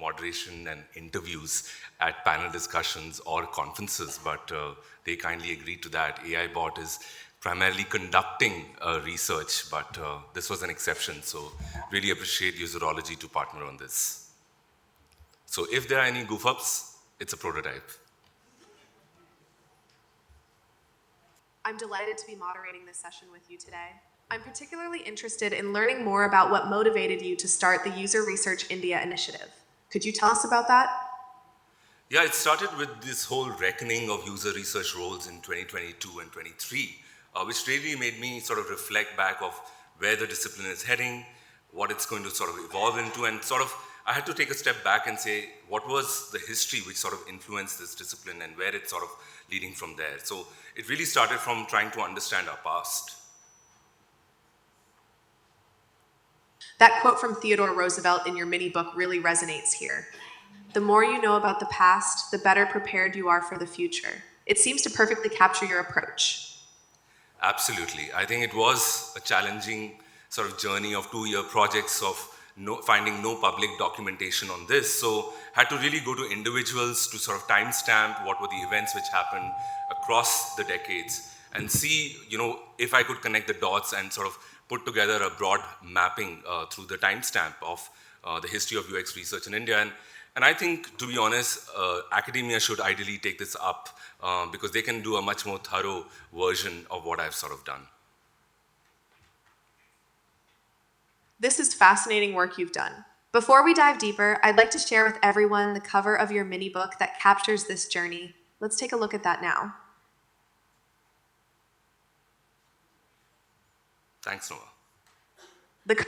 moderation and interviews at panel discussions or conferences, but they kindly agreed to that. AI bot is primarily conducting research, but this was an exception, so really appreciate Userology to partner on this. So if there are any goof-ups, it's a prototype. I'm delighted to be moderating this session with you today. I'm particularly interested in learning more about what motivated you to start the User Research India initiative. Could you tell us about that? Yeah, it started with this whole reckoning of user research roles in 2022 and 23, which really made me sort of reflect back of where the discipline is heading, what it's going to sort of evolve into, and sort of I had to take a step back and say, what was the history which sort of influenced this discipline and where it's sort of leading from there. So it really started from trying to understand our past. That quote from Theodore Roosevelt in your mini book really resonates here. The more you know about the past, the better prepared you are for the future. It seems to perfectly capture your approach. Absolutely. I think it was a challenging sort of journey of 2-year projects of finding no public documentation on this. So had to really go to individuals to sort of timestamp what were the events which happened across the decades and see, if I could connect the dots and sort of put together a broad mapping through the timestamp of the history of UX research in India. And I think, to be honest, academia should ideally take this up because they can do a much more thorough version of what I've sort of done. This is fascinating work you've done. Before we dive deeper, I'd like to share with everyone the cover of your mini book that captures this journey. Let's take a look at that now. Thanks, Noah. The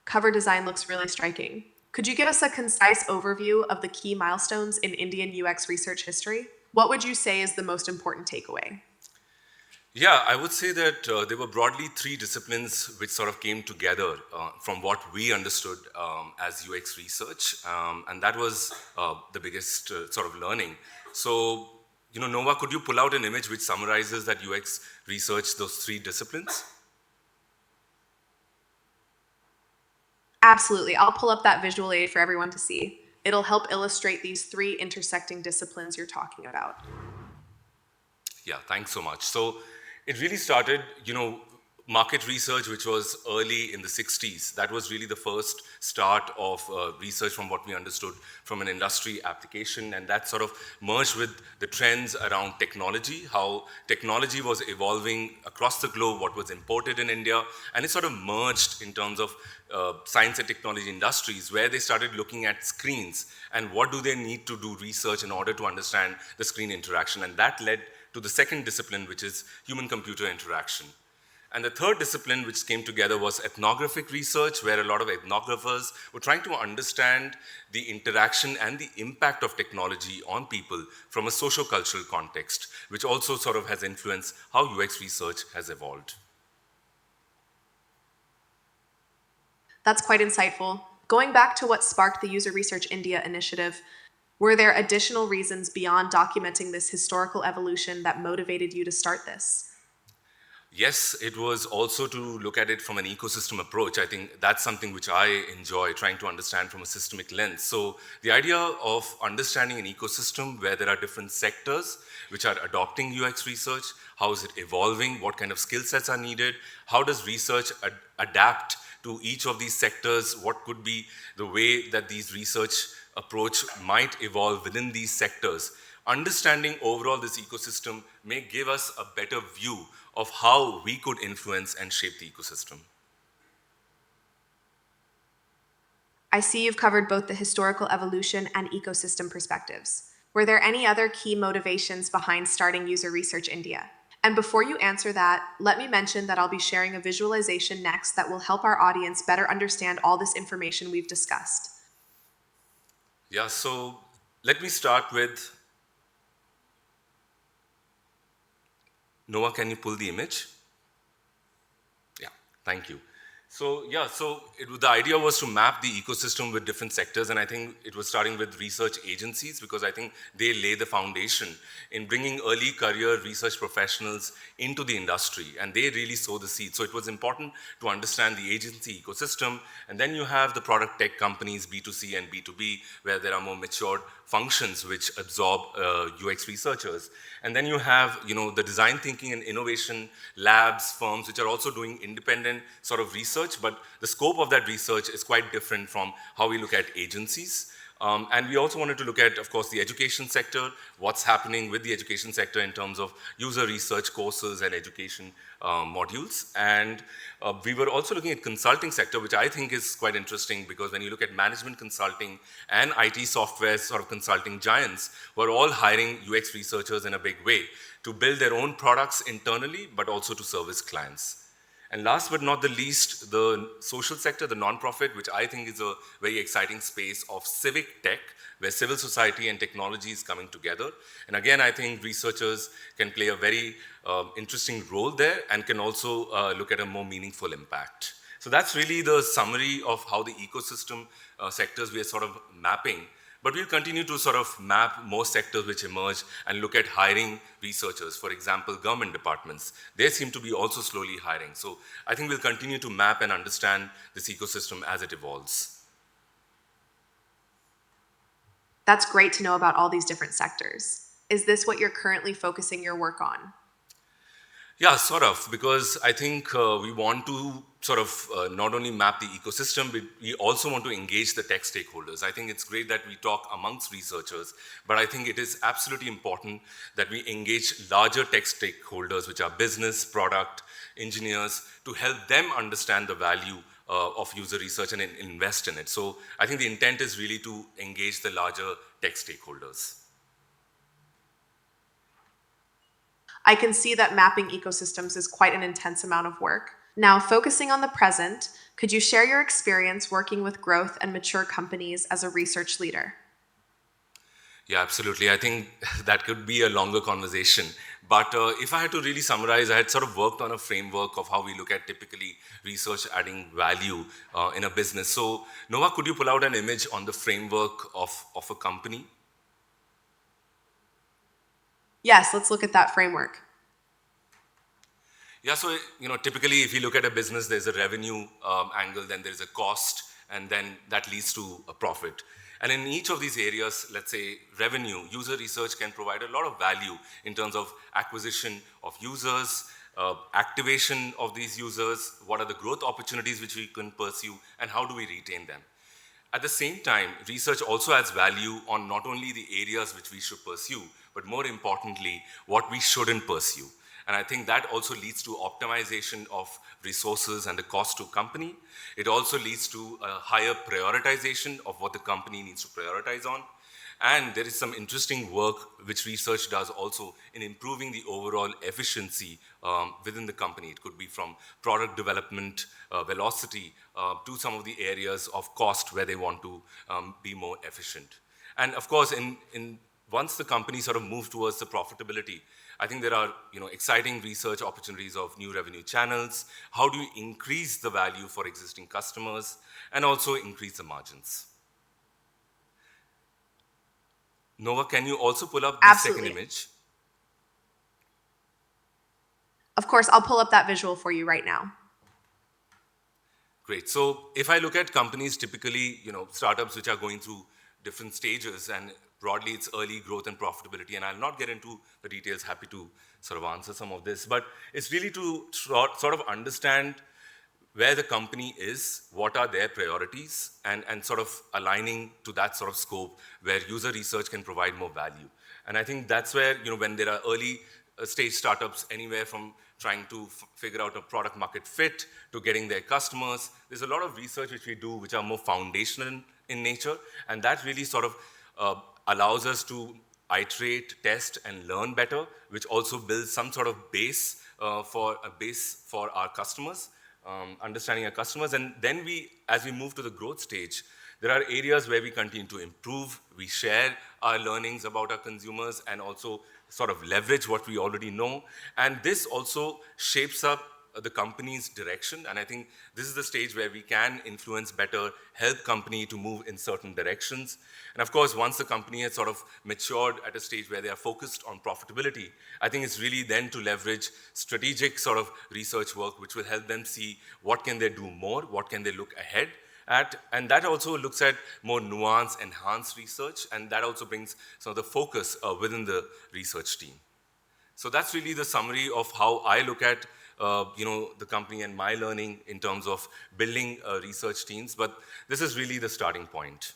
cover design looks really striking. Could you give us a concise overview of the key milestones in Indian UX research history? What would you say is the most important takeaway? Yeah, I would say that there were broadly 3 disciplines which sort of came together from what we understood as UX research, and that was the biggest sort of learning. So, Nova, could you pull out an image which summarizes that UX research, those 3 disciplines? Absolutely. I'll pull up that visual aid for everyone to see. It'll help illustrate these 3 intersecting disciplines you're talking about. Yeah, thanks so much. So it really started, market research, which was early in the 60s. That was really the first start of research from what we understood from an industry application. And that sort of merged with the trends around technology, how technology was evolving across the globe, what was imported in India. And it sort of merged in terms of science and technology industries, where they started looking at screens and what do they need to do research in order to understand the screen interaction. And that led to the second discipline, which is human-computer interaction. And the third discipline which came together was ethnographic research, where a lot of ethnographers were trying to understand the interaction and the impact of technology on people from a socio-cultural context, which also sort of has influenced how UX research has evolved. That's quite insightful. Going back to what sparked the User Research India initiative, were there additional reasons beyond documenting this historical evolution that motivated you to start this? Yes, it was also to look at it from an ecosystem approach. I think that's something which I enjoy, trying to understand from a systemic lens. So the idea of understanding an ecosystem where there are different sectors which are adopting UX research, how is it evolving, what kind of skill sets are needed, how does research adapt to each of these sectors, what could be the way that these research approach might evolve within these sectors. Understanding overall this ecosystem may give us a better view of how we could influence and shape the ecosystem. I see you've covered both the historical evolution and ecosystem perspectives. Were there any other key motivations behind starting User Research India? And before you answer that, let me mention that I'll be sharing a visualization next that will help our audience better understand all this information we've discussed. Yeah, so let me start with Noah, can you pull the image? Yeah, thank you. The idea was to map the ecosystem with different sectors, and I think it was starting with research agencies because I think they lay the foundation in bringing early career research professionals into the industry, and they really sow the seed. So it was important to understand the agency ecosystem, and then you have the product tech companies, B2C and B2B, where there are more matured functions which absorb UX researchers. And then you have, the design thinking and innovation labs, firms, which are also doing independent sort of research, but the scope of that research is quite different from how we look at agencies. And we also wanted to look at, of course, the education sector, what's happening with the education sector in terms of user research courses and education modules. And we were also looking at consulting sector, which I think is quite interesting because when you look at management consulting and IT software sort of consulting giants, we're all hiring UX researchers in a big way to build their own products internally, but also to service clients. And last but not the least, the social sector, the nonprofit, which I think is a very exciting space of civic tech, where civil society and technology is coming together. And again, I think researchers can play a very interesting role there and can also look at a more meaningful impact. So that's really the summary of how the ecosystem sectors we are sort of mapping. But we'll continue to sort of map more sectors which emerge and look at hiring researchers. For example, government departments, they seem to be also slowly hiring. So I think we'll continue to map and understand this ecosystem as it evolves. That's great to know about all these different sectors. Is this what you're currently focusing your work on? Yeah, sort of, because I think we want to sort of not only map the ecosystem, but we also want to engage the tech stakeholders. I think it's great that we talk amongst researchers, but I think it is absolutely important that we engage larger tech stakeholders, which are business, product, engineers, to help them understand the value of user research and invest in it. So I think the intent is really to engage the larger tech stakeholders. I can see that mapping ecosystems is quite an intense amount of work. Now, focusing on the present, could you share your experience working with growth and mature companies as a research leader? Yeah, absolutely. I think that could be a longer conversation. But if I had to really summarize, I had sort of worked on a framework of how we look at typically research adding value in a business. So, Nova, could you pull out an image on the framework of a company? Yes, let's look at that framework. Yeah, so typically, if you look at a business, there's a revenue angle, then there's a cost, and then that leads to a profit. And in each of these areas, let's say revenue, user research can provide a lot of value in terms of acquisition of users, activation of these users, what are the growth opportunities which we can pursue, and how do we retain them. At the same time, research also adds value on not only the areas which we should pursue, but more importantly, what we shouldn't pursue. And I think that also leads to optimization of resources and the cost to company. It also leads to a higher prioritization of what the company needs to prioritize on. And there is some interesting work which research does also in improving the overall efficiency within the company. It could be from product development, velocity, to some of the areas of cost where they want to be more efficient. And of course, once the company sort of moves towards the profitability, I think there are exciting research opportunities of new revenue channels. How do you increase the value for existing customers and also increase the margins? Nova, can you also pull up the second Absolutely. image? Of course, I'll pull up that visual for you right now. Great. So if I look at companies, typically, startups which are going through different stages, and broadly it's early growth and profitability, and I'll not get into the details, happy to sort of answer some of this, but it's really to sort of understand where the company is, what are their priorities, and sort of aligning to that sort of scope where user research can provide more value. And I think that's where, when there are early stage startups, anywhere from trying to figure out a product market fit to getting their customers, there's a lot of research which we do which are more foundational in nature, and that really sort of allows us to iterate, test, and learn better, which also builds some sort of base for our customers, understanding our customers. And then as we move to the growth stage, there are areas where we continue to improve. We share our learnings about our consumers and also sort of leverage what we already know. And this also shapes up the company's direction. And I think this is the stage where we can influence better, help company to move in certain directions. And of course, once the company has sort of matured at a stage where they are focused on profitability, I think it's really then to leverage strategic sort of research work, which will help them see what can they do more, what can they look ahead at, and that also looks at more nuanced, enhanced research, and that also brings some of the focus within the research team. So that's really the summary of how I look at the company and my learning in terms of building research teams. But this is really the starting point.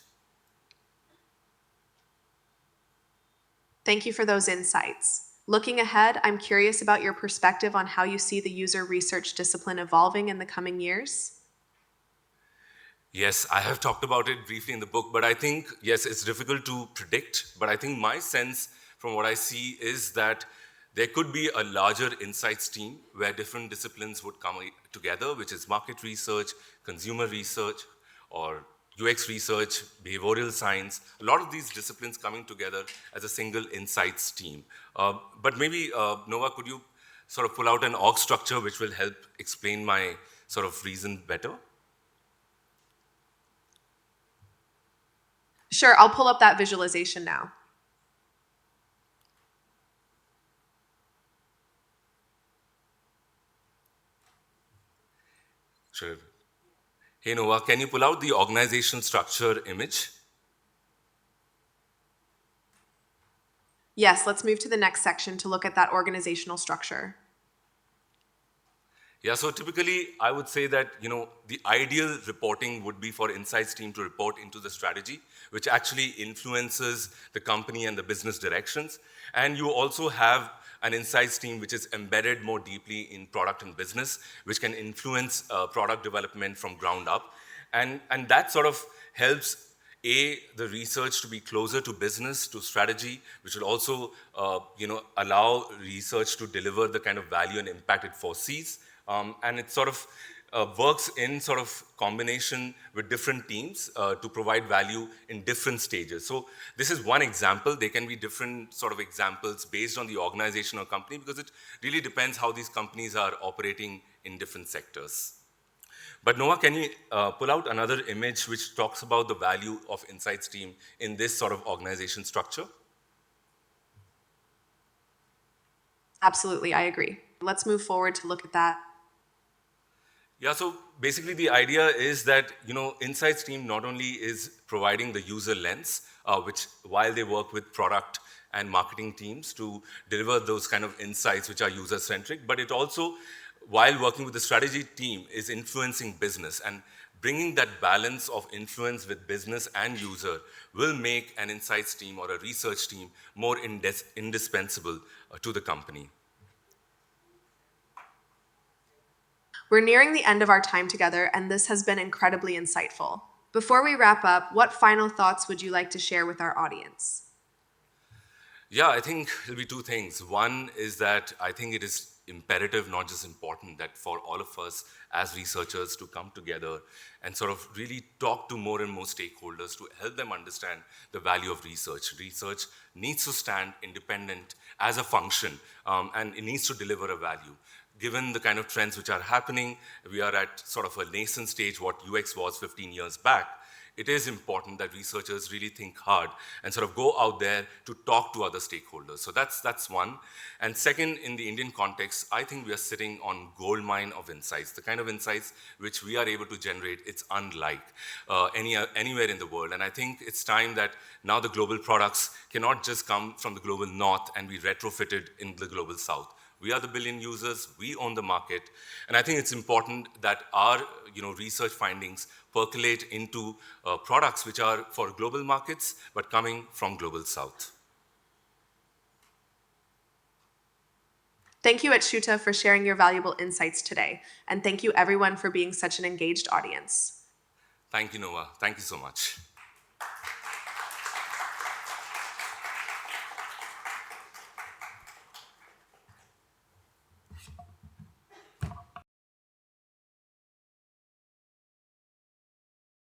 Thank you for those insights. Looking ahead, I'm curious about your perspective on how you see the user research discipline evolving in the coming years. Yes, I have talked about it briefly in the book, but I think, yes, it's difficult to predict. But I think my sense from what I see is that there could be a larger insights team where different disciplines would come together, which is market research, consumer research, or UX research, behavioral science, a lot of these disciplines coming together as a single insights team. But maybe, Nova, could you sort of pull out an org structure which will help explain my sort of reason better? Sure, I'll pull up that visualization now. Sure. Hey, Nova, can you pull out the organization structure image? Yes, let's move to the next section to look at that organizational structure. Yeah, so typically I would say that, the ideal reporting would be for insights team to report into the strategy, which actually influences the company and the business directions. And you also have an insights team which is embedded more deeply in product and business, which can influence product development from ground up. And that sort of helps the research to be closer to business, to strategy, which will also, allow research to deliver the kind of value and impact it foresees. And it sort of works in sort of combination with different teams to provide value in different stages. So this is one example. There can be different sort of examples based on the organization or company because it really depends how these companies are operating in different sectors. But Noah, can you pull out another image which talks about the value of insights team in this sort of organization structure? Absolutely, I agree. Let's move forward to look at that. Yeah, so basically the idea is that, insights team not only is providing the user lens, which while they work with product and marketing teams to deliver those kind of insights which are user centric, but it also, while working with the strategy team, is influencing business, and bringing that balance of influence with business and user will make an insights team or a research team more indispensable to the company. We're nearing the end of our time together, and this has been incredibly insightful. Before we wrap up, what final thoughts would you like to share with our audience? Yeah, I think there'll be two things. One is that I think it is imperative, not just important, that for all of us as researchers to come together and sort of really talk to more and more stakeholders to help them understand the value of research. Research needs to stand independent as a function, and it needs to deliver a value. Given the kind of trends which are happening, we are at sort of a nascent stage, what UX was 15 years back. It is important that researchers really think hard and sort of go out there to talk to other stakeholders. So that's one. And second, in the Indian context, I think we are sitting on gold mine of insights. The kind of insights which we are able to generate, it's unlike anywhere in the world. And I think it's time that now the global products cannot just come from the global north and be retrofitted in the global south. We are the billion users, we own the market, and I think it's important that our research findings percolate into products which are for global markets, but coming from global south. Thank you, Achyutha, for sharing your valuable insights today, and thank you everyone for being such an engaged audience. Thank you, Noah. Thank you so much.